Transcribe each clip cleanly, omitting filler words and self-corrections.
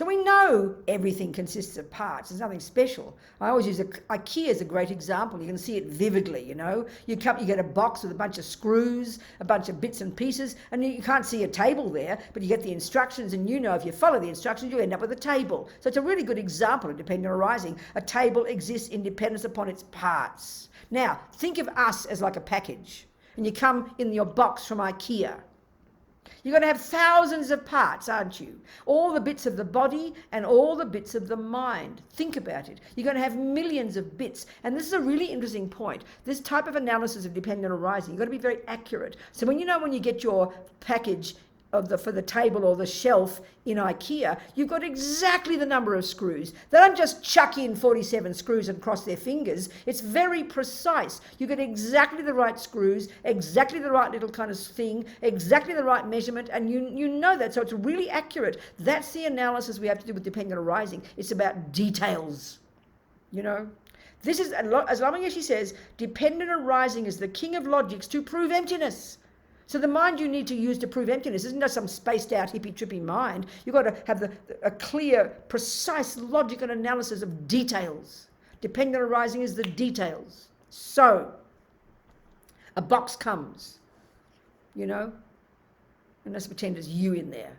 So we know everything consists of parts. There's nothing special. I always use IKEA as a great example. You can see it vividly, you know. You get a box with a bunch of screws, a bunch of bits and pieces, and you can't see a table there, but you get the instructions, and you know if you follow the instructions, you end up with a table. So it's a really good example of dependent arising. A table exists in dependence upon its parts. Now, think of us as like a package, and you come in your box from IKEA. You're going to have thousands of parts, aren't you? All the bits of the body and all the bits of the mind. Think about it. You're going to have millions of bits. And this is a really interesting point. This type of analysis of dependent arising, you've got to be very accurate. So when you get your package for the table or the shelf in IKEA, you've got exactly the number of screws. They don't just chuck in 47 screws and cross their fingers. It's very precise. You get exactly the right screws, exactly the right little kind of thing, exactly the right measurement, and you know that. So it's really accurate. That's the analysis we have to do with dependent arising. It's about details, you know. This is, as Laming says, dependent arising is the king of logics to prove emptiness. So the mind you need to use to prove emptiness isn't just some spaced out hippy-trippy mind. You've got to have a clear, precise logical analysis of details. Dependent arising is the details. So a box comes, you know, and let's pretend there's you in there.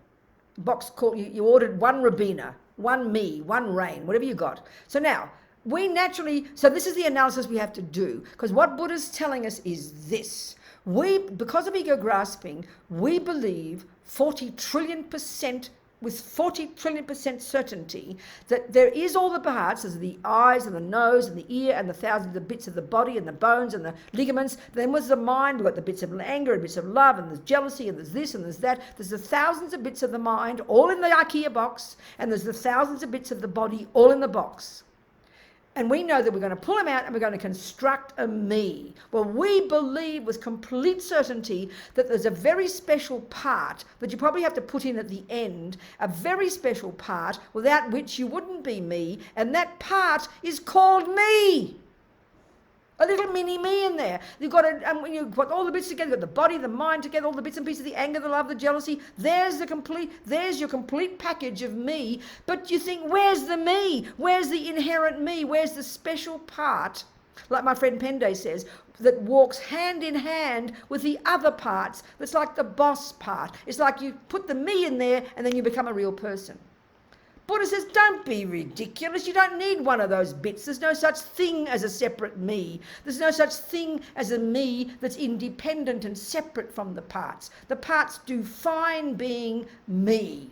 Box called, you ordered one Robina, one me, one Rain, whatever you got. So now, so this is the analysis we have to do, because what Buddha's telling us is this. Because of ego grasping, we believe 40 trillion% with 40 trillion% certainty that there is all the parts, as the eyes and the nose and the ear and the thousands of bits of the body and the bones and the ligaments. Then was the mind. We've got the bits of anger and bits of love, and there's jealousy and there's this and there's that. There's the thousands of bits of the mind all in the IKEA box, and there's the thousands of bits of the body all in the box. And we know that we're going to pull them out and we're going to construct a me. Well, we believe with complete certainty that there's a very special part that you probably have to put in at the end, a very special part without which you wouldn't be me, and that part is called me. A little mini me in there. You've got all the bits together, you've got the body, the mind together, all the bits and pieces, the anger, the love, the jealousy. There's your complete package of me. But you think, where's the me? Where's the inherent me? Where's the special part, like my friend Pende says, that walks hand in hand with the other parts? That's like the boss part. It's like you put the me in there and then you become a real person. Buddha says, don't be ridiculous. You don't need one of those bits. There's no such thing as a separate me. There's no such thing as a me that's independent and separate from the parts. The parts do fine being me.